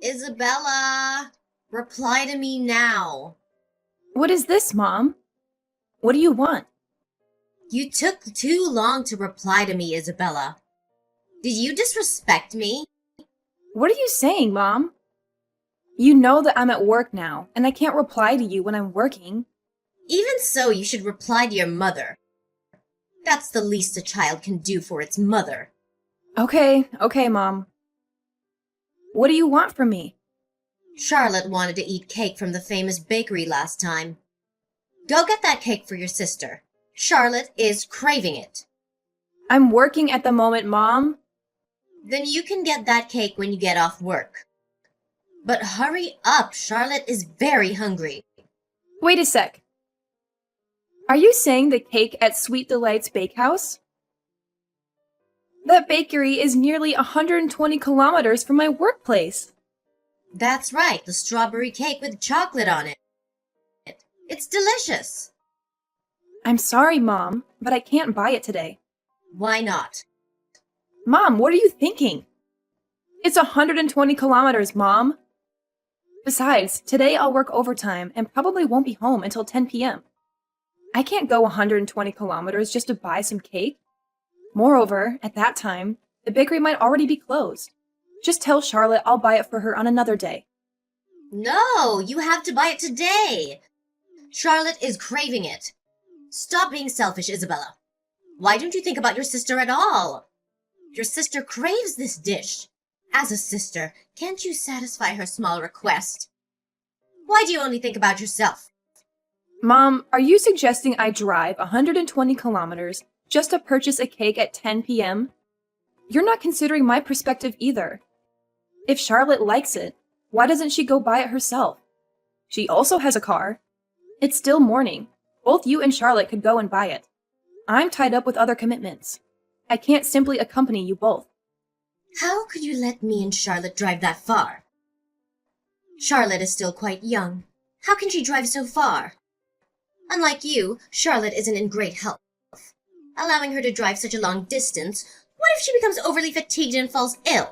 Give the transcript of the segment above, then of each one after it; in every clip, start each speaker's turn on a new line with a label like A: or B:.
A: Isabella, reply to me now.
B: What is this, Mom? What do you want?
A: You took too long to reply to me, Isabella. Did you disrespect me?
B: What are you saying, Mom? You know that I'm at work now, and I can't reply to you when I'm working.
A: Even so, you should reply to your mother. That's the least a child can do for its mother.
B: Okay, Mom. What do you want from me?
A: Charlotte wanted to eat cake from the famous bakery last time. Go get that cake for your sister. Charlotte is craving it.
B: I'm working at the moment, Mom.
A: Then you can get that cake when you get off work. But hurry up, Charlotte is very hungry.
B: Wait a sec. Are you saying the cake at Sweet Delights Bakehouse? That bakery is nearly 120 kilometers from my workplace.
A: That's right, the strawberry cake with chocolate on it. It's delicious.
B: I'm sorry, Mom, but I can't buy it today.
A: Why not?
B: Mom, what are you thinking? It's 120 kilometers, Mom. Besides, today I'll work overtime and probably won't be home until 10 p.m. I can't go 120 kilometers just to buy some cake. Moreover, at that time, the bakery might already be closed. Just tell Charlotte I'll buy it for her on another day.
A: No, you have to buy it today. Charlotte is craving it. Stop being selfish, Isabella. Why don't you think about your sister at all? Your sister craves this dish. As a sister, can't you satisfy her small request? Why do you only think about yourself?
B: Mom, are you suggesting I drive 120 kilometers just to purchase a cake at 10 p.m.? You're not considering my perspective either. If Charlotte likes it, why doesn't she go buy it herself? She also has a car. It's still morning. Both you and Charlotte could go and buy it. I'm tied up with other commitments. I can't simply accompany you both.
A: How could you let me and Charlotte drive that far? Charlotte is still quite young. How can she drive so far? Unlike you, Charlotte isn't in great health. Allowing her to drive such a long distance, what if she becomes overly fatigued and falls ill?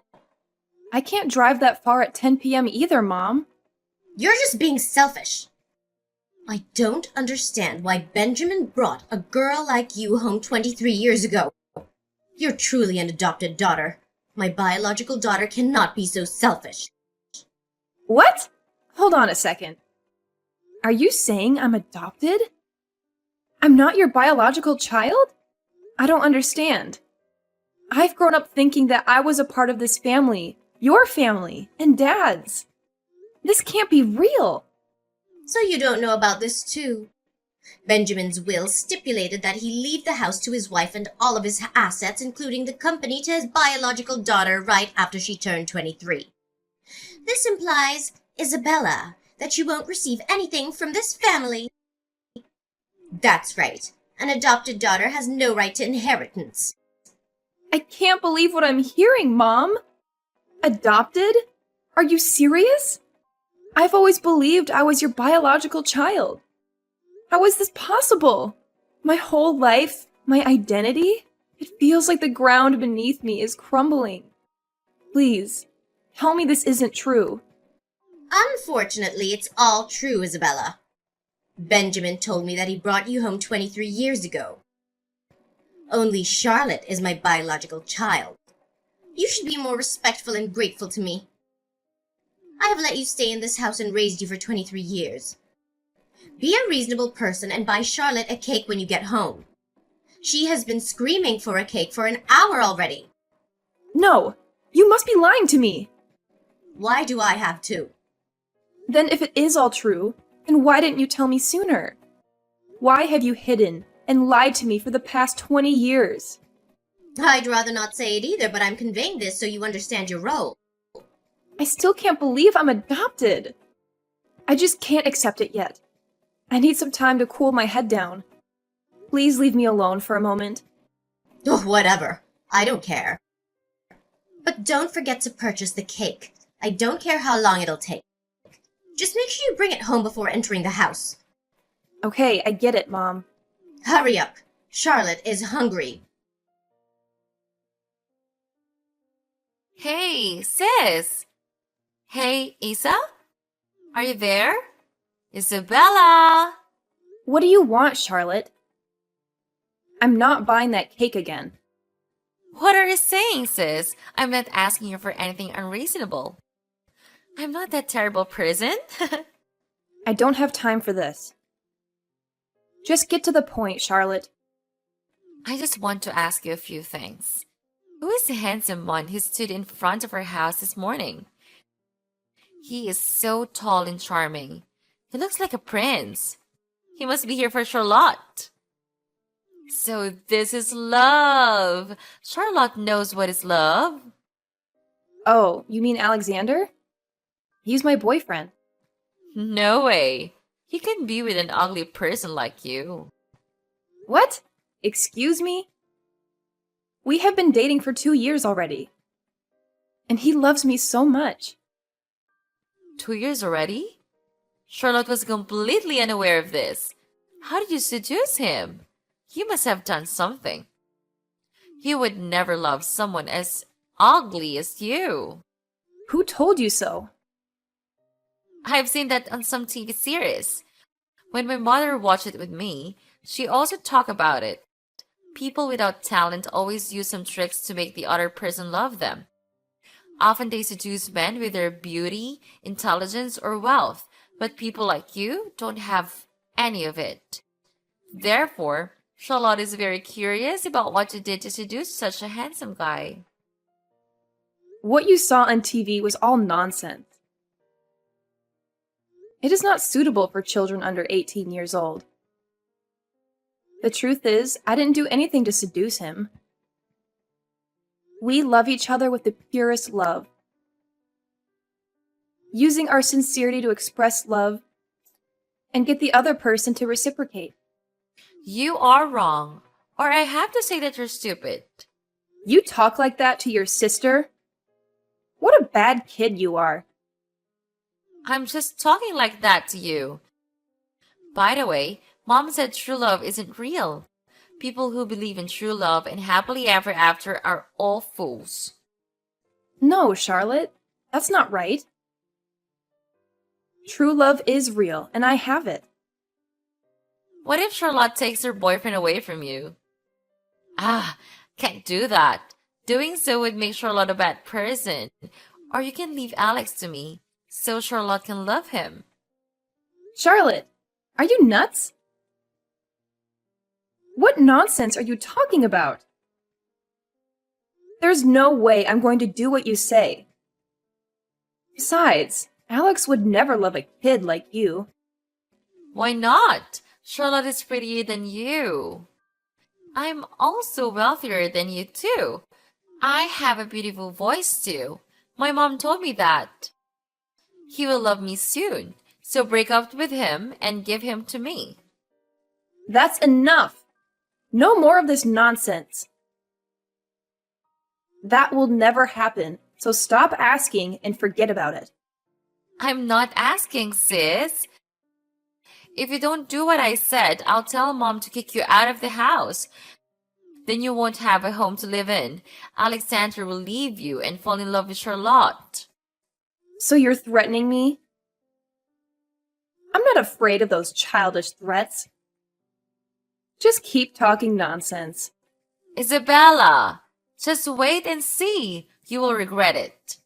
B: I can't drive that far at 10 p.m. either, Mom.
A: You're just being selfish. I don't understand why Benjamin brought a girl like you home 23 years ago. You're truly an adopted daughter. My biological daughter cannot be so selfish.
B: What? Hold on a second. Are you saying I'm adopted? I'm not your biological child? I don't understand. I've grown up thinking that I was a part of this family, your family, and Dad's. This can't be real.
A: So you don't know about this too. Benjamin's will stipulated that he leave the house to his wife and all of his assets, including the company, to his biological daughter right after she turned 23. This implies, Isabella, that you won't receive anything from this family. That's right. An adopted daughter has no right to inheritance.
B: I can't believe what I'm hearing, Mom. Adopted? Are you serious? I've always believed I was your biological child. How is this possible? My whole life, my identity? It feels like the ground beneath me is crumbling. Please, tell me this isn't true.
A: Unfortunately, it's all true, Isabella. Benjamin told me that he brought you home 23 years ago. Only Charlotte is my biological child. You should be more respectful and grateful to me. I have let you stay in this house and raised you for 23 years. Be a reasonable person and buy Charlotte a cake when you get home. She has been screaming for a cake for an hour already.
B: No, you must be lying to me.
A: Why do I have to?
B: Then if it is all true, then why didn't you tell me sooner? Why have you hidden and lied to me for the past 20 years?
A: I'd rather not say it either, but I'm conveying this so you understand your role.
B: I still can't believe I'm adopted. I just can't accept it yet. I need some time to cool my head down. Please leave me alone for a moment.
A: Oh, whatever. I don't care. But don't forget to purchase the cake. I don't care how long it'll take. Just make sure you bring it home before entering the house.
B: Okay, I get it, Mom.
A: Hurry up. Charlotte is hungry.
C: Hey, sis. Hey, Isa? Are you there? Isabella!
B: What do you want, Charlotte? I'm not buying that cake again.
C: What are you saying, sis? I'm not asking you for anything unreasonable. I'm not that terrible person.
B: I don't have time for this. Just get to the point, Charlotte.
C: I just want to ask you a few things. Who is the handsome one who stood in front of our house this morning? He is so tall and charming. He looks like a prince. He must be here for Charlotte. So this is love. Charlotte knows what is love.
B: Oh, you mean Alexander? He's my boyfriend.
C: No way. He can be with an ugly person like you.
B: What? Excuse me? We have been dating for 2 years already. And he loves me so much.
C: 2 years already? Charlotte was completely unaware of this. How did you seduce him? You must have done something. He would never love someone as ugly as you.
B: Who told you so?
C: I've seen that on some TV series. When my mother watched it with me, she also talked about it. People without talent always use some tricks to make the other person love them. Often they seduce men with their beauty, intelligence, or wealth, but people like you don't have any of it. Therefore, Charlotte is very curious about what you did to seduce such a handsome guy.
B: What you saw on TV was all nonsense. It is not suitable for children under 18 years old. The truth is, I didn't do anything to seduce him. We love each other with the purest love. Using our sincerity to express love and get the other person to reciprocate.
C: You are wrong, or I have to say that you're stupid.
B: You talk like that to your sister? What a bad kid you are.
C: I'm just talking like that to you. By the way, Mom said true love isn't real. People who believe in true love and happily ever after are all fools.
B: No, Charlotte, that's not right. True love is real, and I have it.
C: What if Charlotte takes her boyfriend away from you? Can't do that. Doing so would make Charlotte a bad person. Or you can leave Alex to me, so Charlotte can love him.
B: Charlotte, are you nuts? What nonsense are you talking about? There's no way I'm going to do what you say. Besides, Alex would never love a kid like you.
C: Why not? Charlotte is prettier than you. I'm also wealthier than you too. I have a beautiful voice too. My mom told me that. He will love me soon, so break up with him and give him to me.
B: That's enough. No more of this nonsense. That will never happen, so stop asking and forget about it.
C: I'm not asking, sis. If you don't do what I said, I'll tell Mom to kick you out of the house. Then you won't have a home to live in. Alexander will leave you and fall in love with Charlotte.
B: So you're threatening me? I'm not afraid of those childish threats. Just keep talking nonsense.
C: Isabella, just wait and see. You will regret it.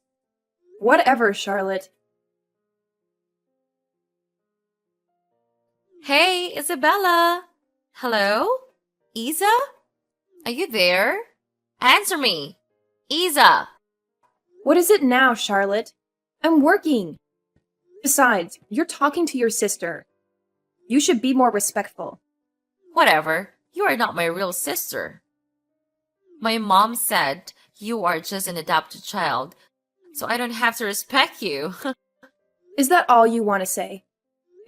B: Whatever, Charlotte.
C: Hey, Isabella. Hello? Isa? Are you there? Answer me. Isa.
B: What is it now, Charlotte? I'm working. Besides, you're talking to your sister. You should be more respectful.
C: Whatever. You are not my real sister. My mom said you are just an adopted child, so I don't have to respect you.
B: Is that all you want to say?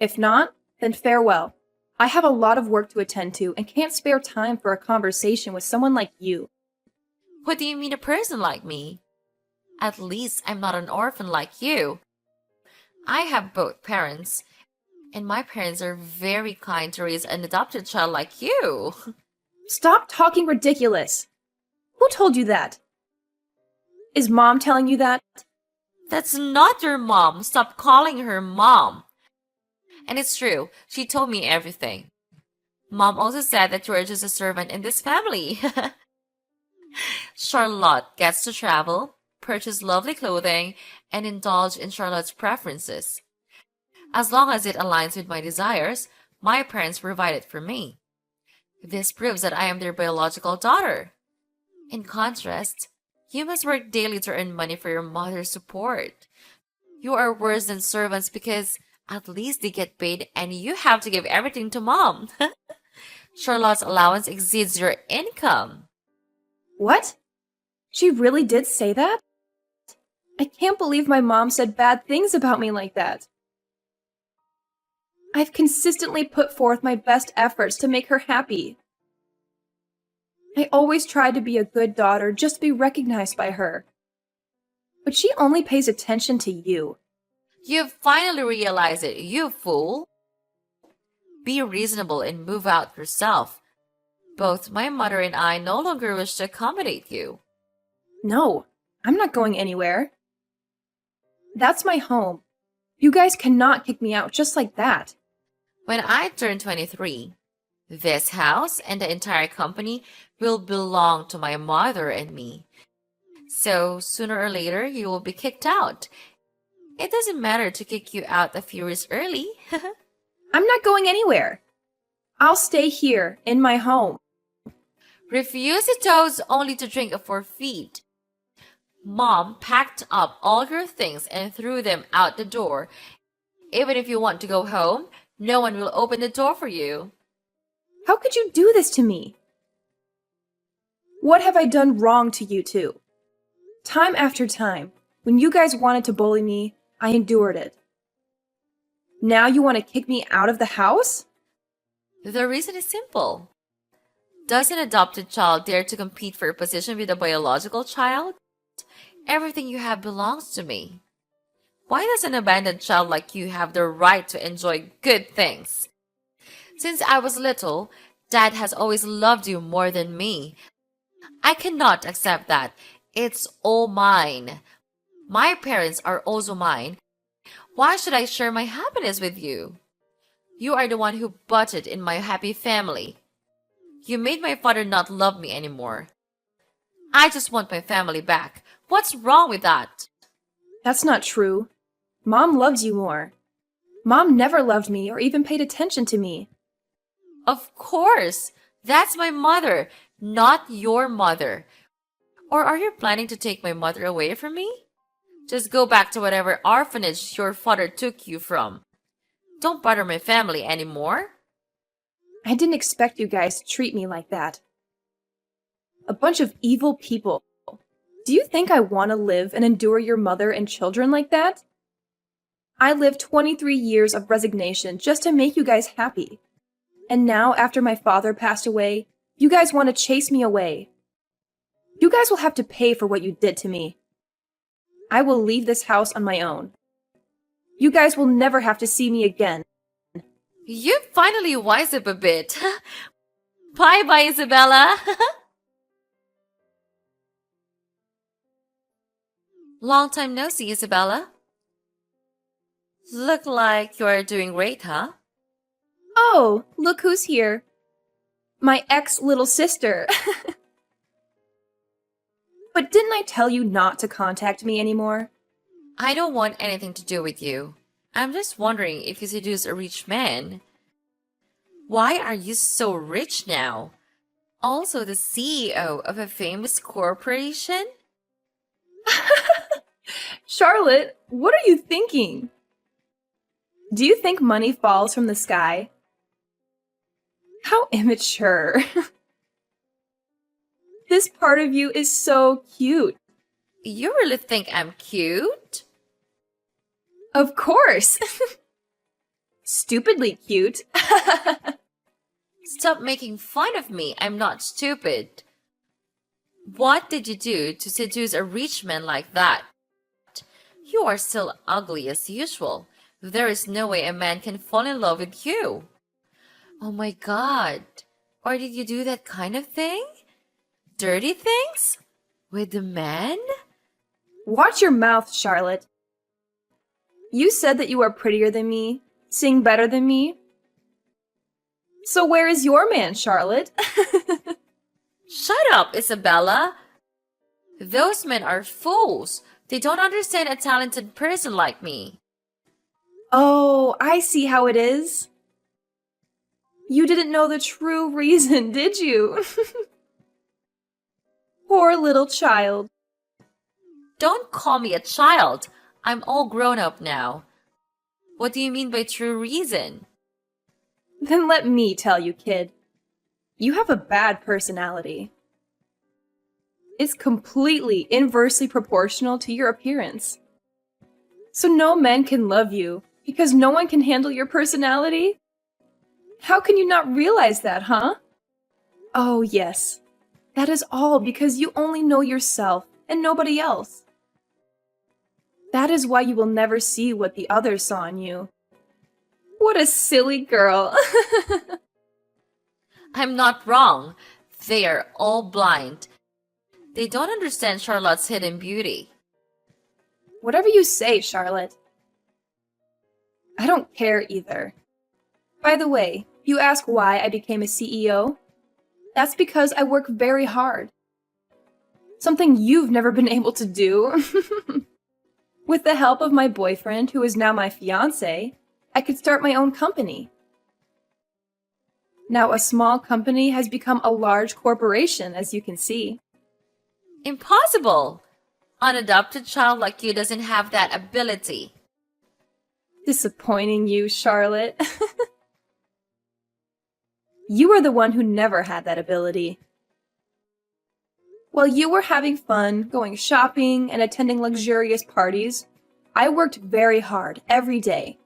B: If not, then farewell. I have a lot of work to attend to and can't spare time for a conversation with someone like you.
C: What do you mean a person like me? At least I'm not an orphan like you. I have both parents, and my parents are very kind to raise an adopted child like you.
B: Stop talking ridiculous. Who told you that? Is Mom telling you that?
C: That's not your mom. Stop calling her mom. And it's true. She told me everything. Mom also said that you are just a servant in this family. Charlotte gets to travel, purchase lovely clothing, and indulge in Charlotte's preferences. As long as it aligns with my desires, my parents provide it for me. This proves that I am their biological daughter. In contrast, you must work daily to earn money for your mother's support. You are worse than servants because at least they get paid and you have to give everything to mom. Charlotte's allowance exceeds your income.
B: What? She really did say that? I can't believe my mom said bad things about me like that. I've consistently put forth my best efforts to make her happy. I always tried to be a good daughter just to be recognized by her. But she only pays attention to you.
C: You've finally realized it, you fool. Be reasonable and move out yourself. Both my mother and I no longer wish to accommodate you.
B: No, I'm not going anywhere. That's my home. You guys cannot kick me out just like that.
C: When I turn 23, this house and the entire company will belong to my mother and me. So sooner or later, you will be kicked out. It doesn't matter to kick you out a few years early.
B: I'm not going anywhere. I'll stay here in my home.
C: Refuse to toast only to drink a forfeit. Mom packed up all your things and threw them out the door. Even if you want to go home, no one will open the door for you.
B: How could you do this to me? What have I done wrong to you two? Time after time, when you guys wanted to bully me, I endured it. Now you want to kick me out of the house?
C: The reason is simple. Does an adopted child dare to compete for a position with a biological child? Everything you have belongs to me. Why does an abandoned child like you have the right to enjoy good things? Since I was little, Dad has always loved you more than me. I cannot accept that. It's all mine. My parents are also mine. Why should I share my happiness with you? You are the one who butted in my happy family. You made my father not love me anymore. I just want my family back. What's wrong with that?
B: That's not true. Mom loves you more. Mom never loved me or even paid attention to me.
C: Of course. That's my mother, not your mother. Or are you planning to take my mother away from me? Just go back to whatever orphanage your father took you from. Don't bother my family anymore.
B: I didn't expect you guys to treat me like that. A bunch of evil people. Do you think I want to live and endure your mother and children like that? I lived 23 years of resignation just to make you guys happy. And now, after my father passed away, you guys want to chase me away. You guys will have to pay for what you did to me. I will leave this house on my own. You guys will never have to see me again.
C: You finally wise up a bit. Bye-bye, Isabella. Long time no see, Isabella. Look like you are doing great, huh?
B: Oh, look who's here. My ex-little sister. But didn't I tell you not to contact me anymore?
C: I don't want anything to do with you. I'm just wondering if you seduce a rich man. Why are you so rich now? Also the CEO of a famous corporation?
B: Charlotte, what are you thinking? Do you think money falls from the sky? How immature. This part of you is so cute.
C: You really think I'm cute?
B: Of course. Stupidly cute.
C: Stop making fun of me. I'm not stupid. What did you do to seduce a rich man like that? You are still ugly as usual. There is no way a man can fall in love with you. Oh my god. Or did you do that kind of thing? Dirty things? With the man?
B: Watch your mouth, Charlotte. You said that you are prettier than me, sing better than me. So where is your man, Charlotte?
C: Shut up, Isabella. Those men are fools. They don't understand a talented person like me.
B: Oh, I see how it is. You didn't know the true reason, did you? Poor little child.
C: Don't call me a child. I'm all grown up now. What do you mean by true reason?
B: Then let me tell you, kid. You have a bad personality. It's completely inversely proportional to your appearance. So no men can love you because no one can handle your personality? How can you not realize that, huh? Oh, yes. That is all because you only know yourself and nobody else. That is why you will never see what the others saw in you. What a silly girl.
C: I'm not wrong. They are all blind. They don't understand Charlotte's hidden beauty.
B: Whatever you say, Charlotte. I don't care either. By the way, you ask why I became a CEO? That's because I work very hard. Something you've never been able to do. With the help of my boyfriend, who is now my fiancé, I could start my own company. Now a small company has become a large corporation, as you can see.
C: Impossible! An adopted child like you doesn't have that ability.
B: Disappointing you, Charlotte. You are the one who never had that ability. While you were having fun, going shopping, and attending luxurious parties, I worked very hard every day.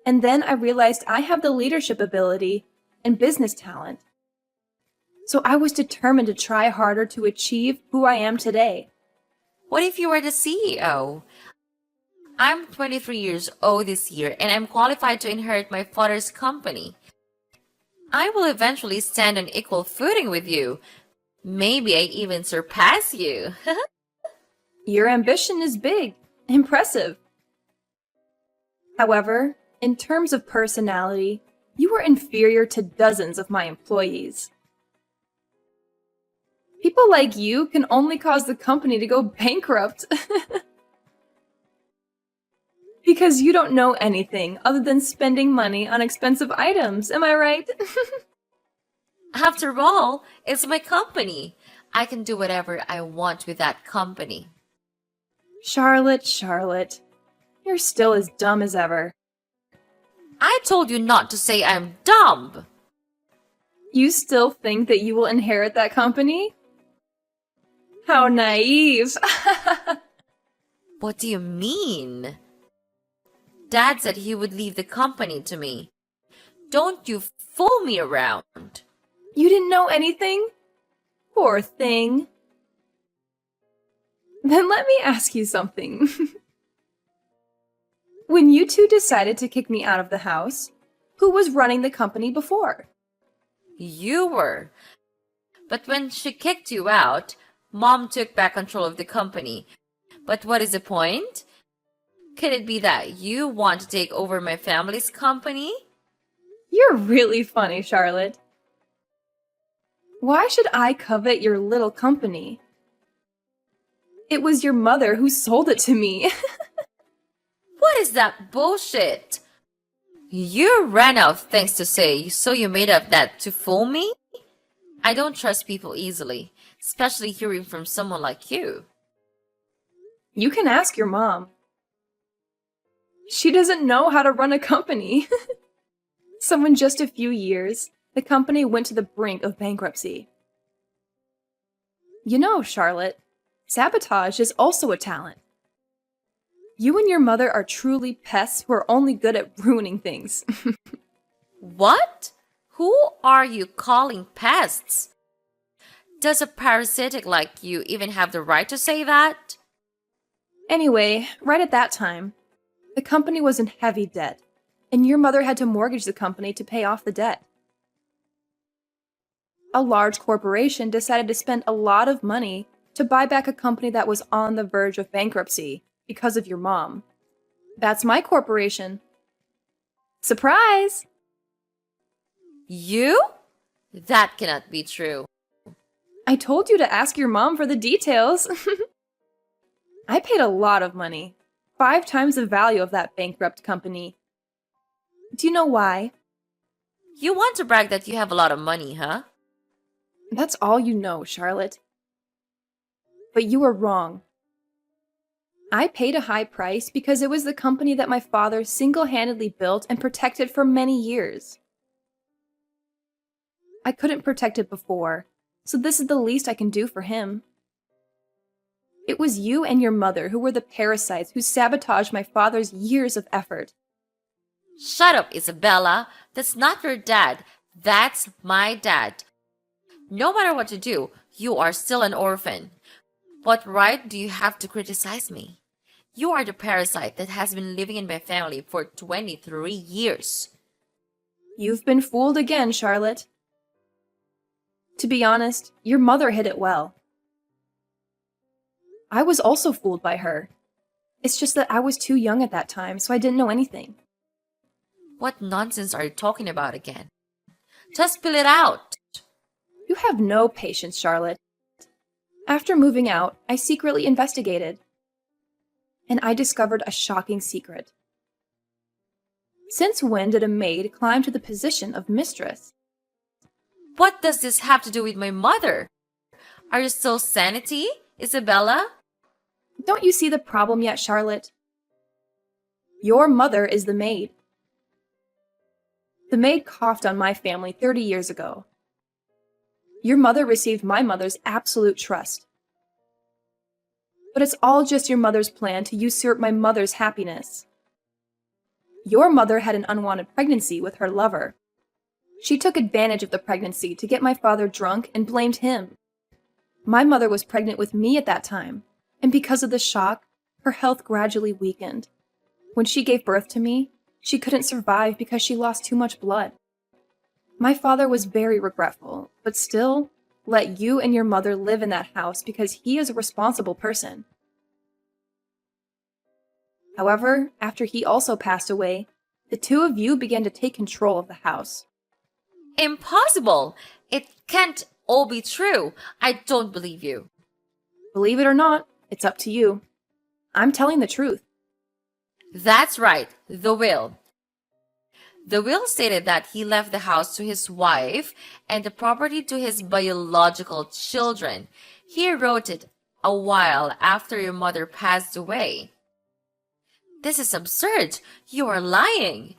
B: And then I realized I have the leadership ability and business talent. So I was determined to try harder to achieve who I am today.
C: What if you were the CEO? I'm 23 years old this year and I'm qualified to inherit my father's company. I will eventually stand on equal footing with you. Maybe I even surpass you.
B: Your ambition is big, impressive. However, in terms of personality, you are inferior to dozens of my employees. People like you can only cause the company to go bankrupt. Because you don't know anything other than spending money on expensive items, am I right?
C: After all, it's my company. I can do whatever I want with that company.
B: Charlotte, Charlotte, you're still as dumb as ever.
C: I told you not to say I'm dumb.
B: You still think that you will inherit that company? How naive.
C: What do you mean? Dad said he would leave the company to me. Don't you fool me around.
B: You didn't know anything? Poor thing. Then let me ask you something. When you two decided to kick me out of the house, who was running the company before?
C: You were. But when she kicked you out, Mom took back control of the company. But what is the point? Could it be that you want to take over my family's company?
B: You're really funny, Charlotte. Why should I covet your little company? It was your mother who sold it to me.
C: What is that bullshit? You ran out of things to say, so you made up that to fool me? I don't trust people easily, especially hearing from someone like you.
B: You can ask your mom. She doesn't know how to run a company. So in just a few years, the company went to the brink of bankruptcy. You know, Charlotte, sabotage is also a talent. You and your mother are truly pests who are only good at ruining things.
C: What? Who are you calling pests? Does a parasitic like you even have the right to say that?
B: Anyway, right at that time, the company was in heavy debt, and your mother had to mortgage the company to pay off the debt. A large corporation decided to spend a lot of money to buy back a company that was on the verge of bankruptcy because of your mom. That's my corporation. Surprise!
C: You? That cannot be true.
B: I told you to ask your mom for the details. I paid a lot of money. 5 times the value of that bankrupt company. Do you know why?
C: You want to brag that you have a lot of money, huh?
B: That's all you know, Charlotte. But you were wrong. I paid a high price because it was the company that my father single-handedly built and protected for many years. I couldn't protect it before, so this is the least I can do for him. It was you and your mother who were the parasites who sabotaged my father's years of effort.
C: Shut up, Isabella. That's not your dad. That's my dad. No matter what you do, you are still an orphan. What right do you have to criticize me? You are the parasite that has been living in my family for 23 years.
B: You've been fooled again, Charlotte. To be honest, your mother hid it well. I was also fooled by her. It's just that I was too young at that time, so I didn't know anything.
C: What nonsense are you talking about again? Just spill it out.
B: You have no patience, Charlotte. After moving out, I secretly investigated. And I discovered a shocking secret. Since when did a maid climb to the position of mistress?
C: What does this have to do with my mother? Are you still sanity, Isabella?
B: Don't you see the problem yet, Charlotte? Your mother is the maid. The maid coughed on my family 30 years ago. Your mother received my mother's absolute trust. But it's all just your mother's plan to usurp my mother's happiness. Your mother had an unwanted pregnancy with her lover. She took advantage of the pregnancy to get my father drunk and blamed him. My mother was pregnant with me at that time, and because of the shock, her health gradually weakened. When she gave birth to me, she couldn't survive because she lost too much blood. My father was very regretful, but still let you and your mother live in that house because he is a responsible person. However, after he also passed away, the two of you began to take control of the house.
C: Impossible! It can't all be true. I don't believe you.
B: Believe it or not, it's up to you. I'm telling the truth.
C: That's right, the will. The will stated that he left the house to his wife and the property to his biological children. He wrote it a while after your mother passed away. This is absurd. You are lying.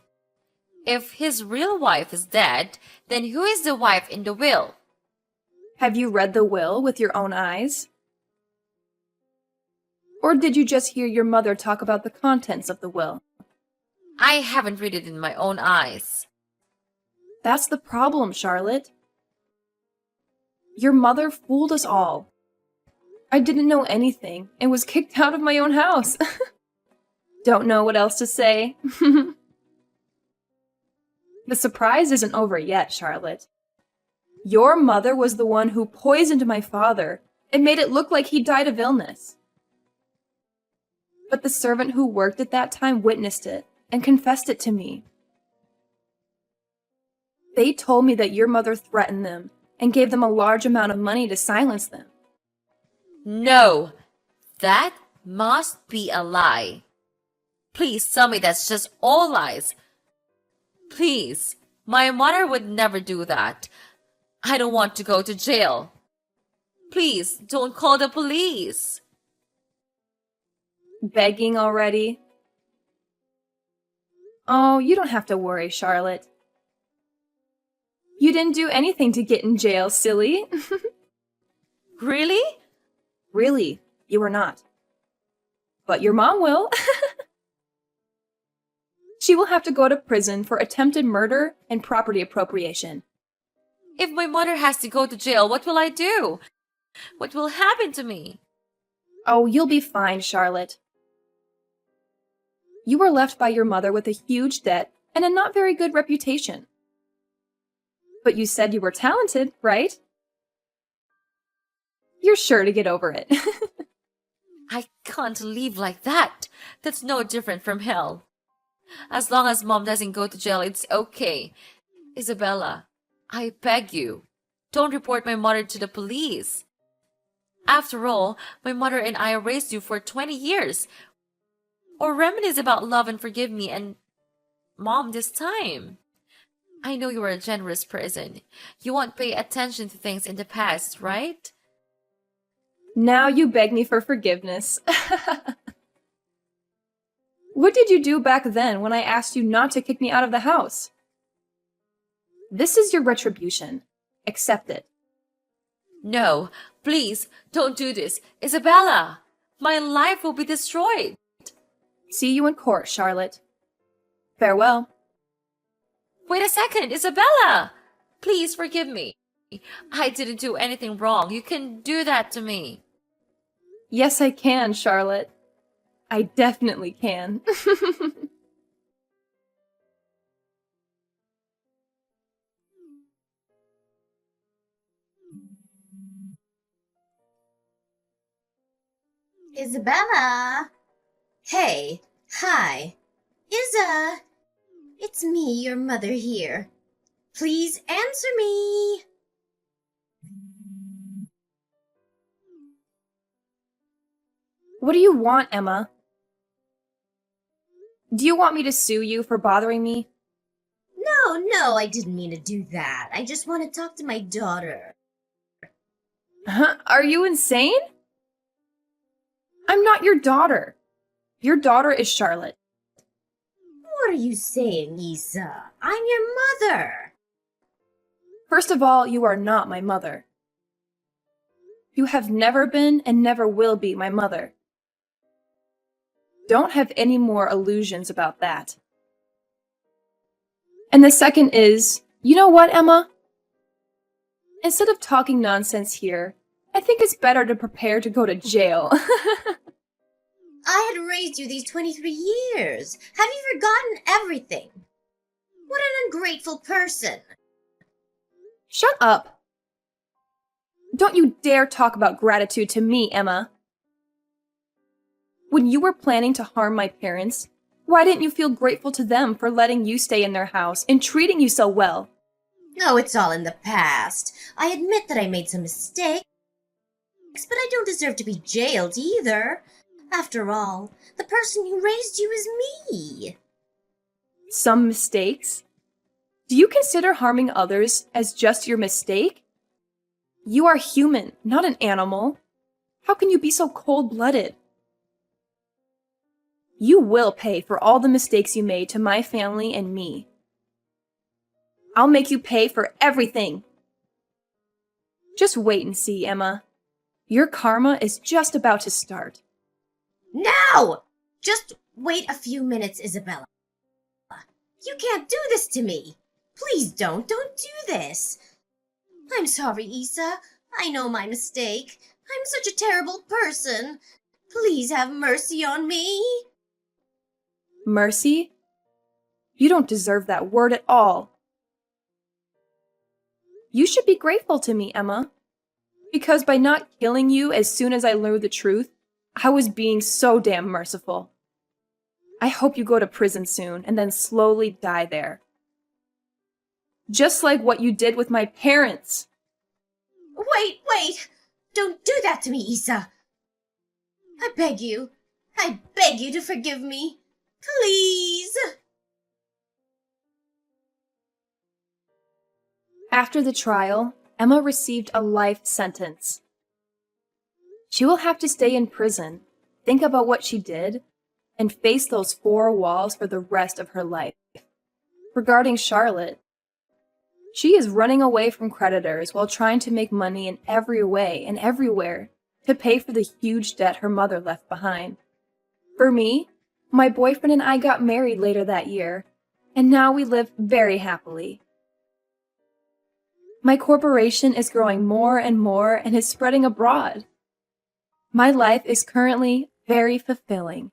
C: If his real wife is dead, then who is the wife in the will?
B: Have you read the will with your own eyes? Or did you just hear your mother talk about the contents of the will?
C: I haven't read it in my own eyes.
B: That's the problem, Charlotte. Your mother fooled us all. I didn't know anything and was kicked out of my own house. Don't know what else to say. The surprise isn't over yet, Charlotte. Your mother was the one who poisoned my father and made it look like he died of illness. But the servant who worked at that time witnessed it and confessed it to me. They told me that your mother threatened them and gave them a large amount of money to silence them.
C: No, that must be a lie. Please tell me that's just all lies. Please, my mother would never do that. I don't want to go to jail. Please, don't call the police.
B: Begging already? Oh, you don't have to worry, Charlotte. You didn't do anything to get in jail, silly.
C: Really?
B: Really, you are not. But your mom will. She will have to go to prison for attempted murder and property appropriation.
C: If my mother has to go to jail, what will I do? What will happen to me?
B: Oh, you'll be fine, Charlotte. You were left by your mother with a huge debt and a not very good reputation. But you said you were talented, right? You're sure to get over it.
C: I can't live like that. That's no different from hell. As long as Mom doesn't go to jail, it's okay. Isabella, I beg you, don't report my mother to the police. After all, my mother and I raised you for 20 years. Or reminisce about love and forgive me and Mom this time. I know you are a generous person. You won't pay attention to things in the past, right?
B: Now you beg me for forgiveness. What did you do back then when I asked you not to kick me out of the house? This is your retribution. Accept it.
C: No, please, don't do this. Isabella, my life will be destroyed.
B: See you in court, Charlotte. Farewell.
C: Wait a second, Isabella! Please forgive me. I didn't do anything wrong. You can do that to me.
B: Yes, I can, Charlotte. I definitely can.
A: Isabella! Hey, hi. It's me, your mother here. Please answer me.
B: What do you want, Emma? Do you want me to sue you for bothering me?
A: No, I didn't mean to do that. I just want to talk to my daughter.
B: Huh? Are you insane? I'm not your daughter. Your daughter is Charlotte.
A: What are you saying, Isa? I'm your mother.
B: First of all, you are not my mother. You have never been and never will be my mother. Don't have any more illusions about that. And the second is, you know what, Emma? Instead of talking nonsense here, I think it's better to prepare to go to jail.
A: I had raised you these 23 years. Have you forgotten everything? What an ungrateful person.
B: Shut up. Don't you dare talk about gratitude to me, Emma. When you were planning to harm my parents, why didn't you feel grateful to them for letting you stay in their house and treating you so well?
A: Oh, it's all in the past. I admit that I made some mistakes, but I don't deserve to be jailed either. After all, the person who raised you is me.
B: Some mistakes? Do you consider harming others as just your mistake? You are human, not an animal. How can you be so cold-blooded? You will pay for all the mistakes you made to my family and me. I'll make you pay for everything. Just wait and see, Emma. Your karma is just about to start.
A: Now! Just wait a few minutes, Isabella. You can't do this to me. Please don't do this. I'm sorry, Isa. I know my mistake. I'm such a terrible person. Please have mercy on me.
B: Mercy? You don't deserve that word at all. You should be grateful to me, Emma. Because by not killing you as soon as I learned the truth, I was being so damn merciful. I hope you go to prison soon and then slowly die there. Just like what you did with my parents.
A: Wait! Don't do that to me, Isa. I beg you to forgive me. Please.
B: After the trial, Emma received a life sentence. She will have to stay in prison, think about what she did, and face those four walls for the rest of her life. Regarding Charlotte, she is running away from creditors while trying to make money in every way and everywhere to pay for the huge debt her mother left behind. For me, my boyfriend and I got married later that year, and now we live very happily. My corporation is growing more and more and is spreading abroad. My life is currently very fulfilling.